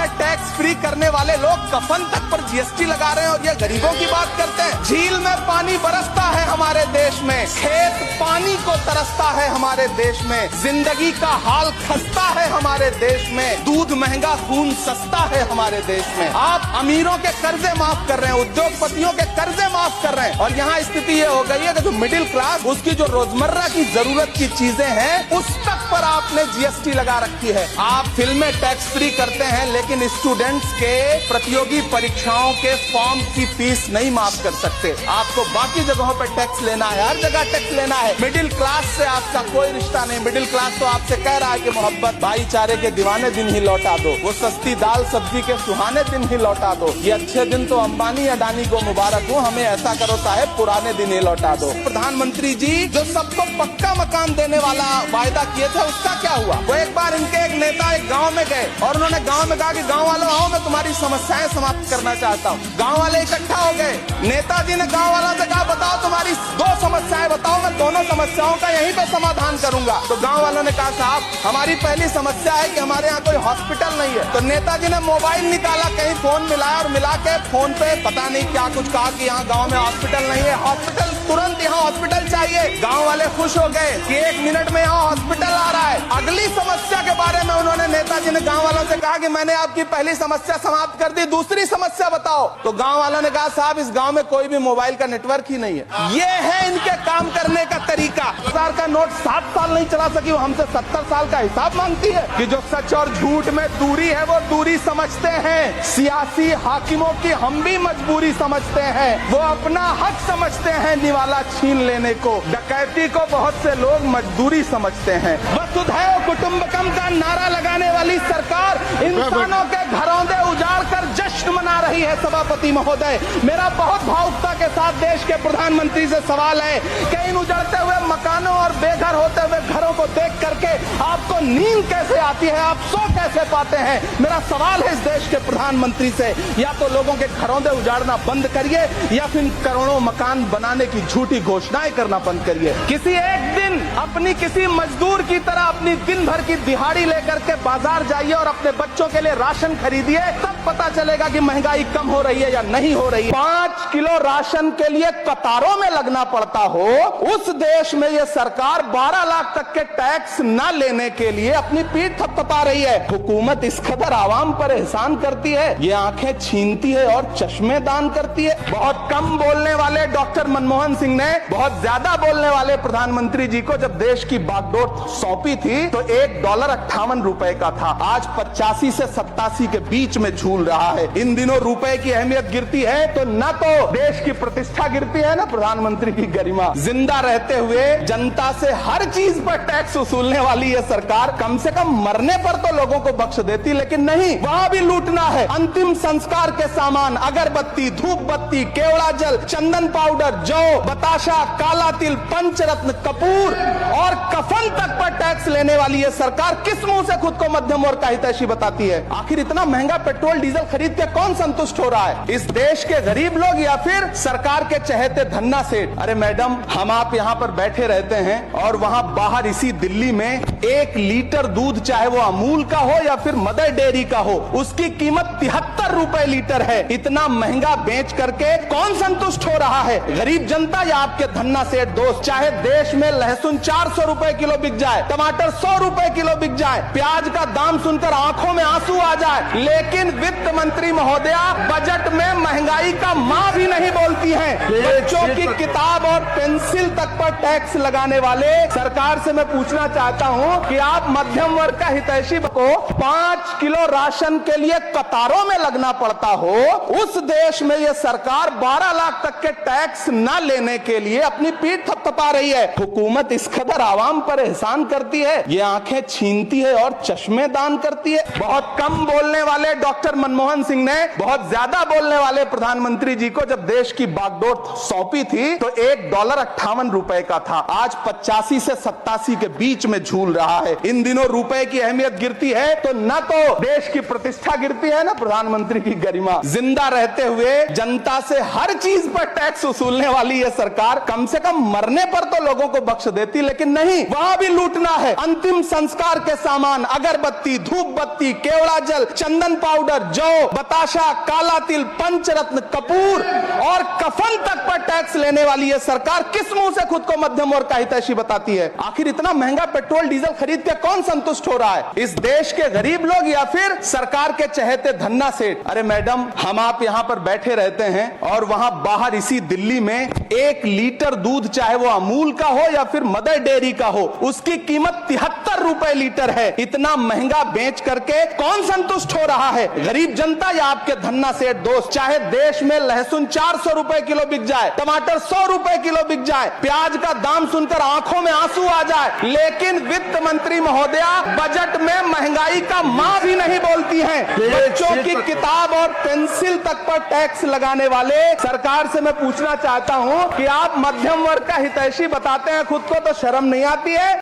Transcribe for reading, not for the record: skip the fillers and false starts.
में tax free करने वाले लोग कफन तक पर जीएसटी लगा रहे हैं और ये गरीबों की बात करते हैं। झील में पानी बरसता है हमारे देश में, खेत पानी को तरसता है हमारे देश में, जिंदगी का हाल खस्ता है हमारे देश में, दूध महंगा खून सस्ता है हमारे देश में। आप अमीरों के कर्जे माफ कर रहे हैं, उद्योगपतियों के कर्जे माफ कर रहे हैं और यहाँ स्थिति ये हो गई है कि जो मिडिल क्लास, उसकी जो रोजमर्रा की जरूरत की चीजें हैं उस तक पर आपने जीएसटी लगा रखी है। आप फिल्में टैक्स फ्री करते हैं लेकिन स्टूडेंट्स के प्रतियोगी परीक्षाओं के फॉर्म की फीस नहीं माफ कर सकते। आपको बाकी जगहों पर टैक्स लेना है, हर जगह टैक्स लेना है। मिडिल क्लास से आपका कोई रिश्ता नहीं। मिडिल क्लास तो आपसे कह रहा है कि मोहब्बत भाईचारे के दीवाने दिन ही लौटा दो, वो सस्ती दाल सब्जी के सुहाने दिन ही लौटा दो। ये अच्छे दिन तो अंबानी अडानी को मुबारक हो, हमें ऐसा करो साहब पुराने दिन ही लौटा दो। प्रधानमंत्री जी जो सबको पक्का मकान देने वाला वायदा किए थे उसका क्या हुआ? वो एक बार इनके एक नेता एक गांव में गए और उन्होंने गांव में कहा कि गांव वालों आओ, मैं तुम्हारी समस्याएं समाप्त करना चाहता हूँ। गांव वाले इकट्ठा हो गए। नेताजी ने गांव वालों से कहा बताओ तुम्हारी दो समस्याएं बताओ, मैं दोनों समस्याओं का यहीं पे समाधान करूंगा। तो गांव वालों ने कहा साहब हमारी पहली समस्या है कि हमारे यहाँ कोई हॉस्पिटल नहीं है। तो नेताजी ने मोबाइल निकाला, कहीं फोन मिलाया और मिला के फोन पे पता नहीं क्या कुछ कहा कि यहाँ गांव में हॉस्पिटल नहीं है, हॉस्पिटल तुरंत यहाँ हॉस्पिटल चाहिए। गांव वाले खुश हो गए कि 1 मिनट में यहाँ हॉस्पिटल आ रहा है। अगली समस्या के बारे में उन्होंने नेताजी ने गांव वालों से कहा कि मैंने आपकी पहली समस्या समाप्त कर दी, दूसरी समस्या बताओ। तो गांव वालों ने कहा साहब इस गांव में कोई भी मोबाइल का नेटवर्क ही नहीं है। ये है इनके काम करने का तरीका। 1000 का नोट 7 साल नहीं चला सकी, वो हमसे 70 साल का हिसाब मांगती है कि जो सच और झूठ में दूरी है वो दूरी समझते हैं। सियासी हाकिमों की हम भी मजबूरी समझते हैं, वो अपना हक समझते हैं निवाला छीन लेने को। डकैती को बहुत से लोग मजदूरी समझते हैं। वसुधैव कुटुंबकम का नारा लगाने वाली सरकार इंसानों के घरौंदे उजाड़ कर जश्न मना रही है। सभापति महोदय, मेरा बहुत भावुकता के साथ देश के प्रधानमंत्री से सवाल है कि इन उजड़ते हुए मकानों और बेघर होते हुए घरों को देख करके आपको नींद कैसे आती है, आप सो कैसे पाते हैं? मेरा सवाल है इस देश के प्रधानमंत्री से, या तो लोगों के घरौंदे उजाड़ना बंद करिए या फिर करोड़ों मकान बनाने की झूठी घोषणाएं करना बंद करिए। किसी एक दिन अपनी किसी मजदूर की तरह अपनी दिन भर की दिहाड़ी लेकर के बाजार जाइए और अपने बच्चों के लिए राशन खरीदिए, तब पता चलेगा कि महंगाई कम हो रही है या नहीं हो रही है। 5 किलो राशन के लिए कतारों में लगना पड़ता हो, उस देश में यह सरकार 12 लाख तक के टैक्स न लेने के लिए अपनी पीठ थपथपा रही है। हुकूमत इस कदर आवाम पर एहसान करती है, ये आंखें छीनती है और चश्मे दान करती है। बहुत कम बोलने वाले डॉक्टर मनमोहन सिंह ने बहुत ज्यादा बोलने वाले प्रधानमंत्री जी को जब देश की बागडोर सौंपी थी तो $1.58 का था, आज 85 से 87 के बीच में झूल रहा है। इन दिनों रुपए की अहमियत गिरती है तो न तो देश की प्रतिष्ठा गिरती है ना प्रधानमंत्री की गरिमा। जिंदा रहते हुए जनता से हर चीज पर टैक्स वसूलने वाली ये सरकार कम से कम मरने पर तो लोगों को बख्श देती, लेकिन नहीं, वहां भी लूटना है। अंतिम संस्कार के सामान अगरबत्ती, धूप बत्ती, केवड़ा जल, चंदन पाउडर, जौ, बताशा, काला तिल, पंचरत्न, कपूर और कफन तक पर टैक्स लेने वाली ये सरकार किस मुंह से खुद को मध्यम वर्ग का हितैषी बताती है? आखिर इतना महंगा पेट्रोल डीजल खरीद के कौन संतुष्ट हो रहा है, इस देश के गरीब लोग या फिर सरकार के चहेते धन्ना सेठ? अरे मैडम, हम आप यहाँ पर बैठे रहते हैं और वहां बाहर इसी दिल्ली में 1 लीटर दूध, चाहे वो अमूल का हो या फिर मदर डेयरी का हो, उसकी कीमत 73 रुपए लीटर है। इतना महंगा बेच करके कौन संतुष्ट हो रहा है, गरीब जनता या आपके धन्ना सेठ दोस्त? चाहे देश में लहसुन 400 रुपए किलो बिक जाए, टमाटर 100 रुपए किलो बिक जाए, प्याज का दाम सुनकर आंखों में आंसू आ जाए, लेकिन वित्त मंत्री महोदया बजट में महंगाई का मां भी नहीं बोलती हैं। बच्चों की किताब और पेंसिल तक पर टैक्स लगाने वाले सरकार से मैं पूछना चाहता हूं कि आप मध्यम वर्ग का हितैषी को 5 किलो राशन के लिए कतारों में लगना पड़ता हो, उस देश में यह सरकार 12 लाख तक के टैक्स न लेने के लिए अपनी पीठ थपथपा रही है। हुकूमत इस कदर आवाम पर एहसान करती है, ये आंखें छीनती है और चश्मे दान करती है। बहुत कम बोलने वाले डॉक्टर मनमोहन सिंह ने बहुत ज्यादा बोलने वाले प्रधानमंत्री जी को जब देश की बागडोर सौंपी थी तो $1.58 का था, आज 85 से 87 के बीच में झूल रहा है। इन दिनों रुपए की अहमियत गिरती है तो न तो देश की प्रतिष्ठा गिरती है ना प्रधानमंत्री की गरिमा। जिंदा रहते हुए जनता से हर चीज पर टैक्स वसूलने वाली ये सरकार कम से कम मरने पर तो लोगों को बख्श देती, लेकिन नहीं, वहां भी लूटना है। अंतिम संस्कार के सामान अगरबत्ती, धूप बत्ती, केवड़ा जल, हिमाचल चंदन पाउडर, जौ, बताशा, काला तिल, पंचरत्न, कपूर और कफन तक पर टैक्स लेने वाली ये सरकार किस मुंह से खुद को मध्यम वर्ग का हितैषी बताती है? आखिर इतना महंगा पेट्रोल डीजल खरीद के कौन संतुष्ट हो रहा है, इस देश के गरीब लोग या फिर सरकार के चहेते धन्ना सेठ? अरे मैडम, हम आप यहां पर बैठे रहते हैं और वहां बाहर इसी दिल्ली में 1 लीटर दूध, चाहे वो अमूल का हो या फिर मदर डेयरी का हो, उसकी कीमत 73 रुपए लीटर है। इतना महंगा बेच करके कौन संतुष्ट हो रहा है, गरीब जनता या आपके धन्ना सेठ दोस्त? चाहे देश में लहसुन 400 रुपए किलो बिक जाए, टमाटर 100 रुपए किलो बिक जाए, प्याज का दाम सुनकर आंखों में आंसू आ जाए, लेकिन वित्त मंत्री महोदया बजट में महंगाई का मां भी नहीं बोलती हैं। बच्चों की किताब और पेंसिल तक पर टैक्स लगाने वाले सरकार से मैं पूछना चाहता हूं कि आप मध्यम वर्ग का हितैषी बताते हैं खुद को, तो शर्म नहीं आती है?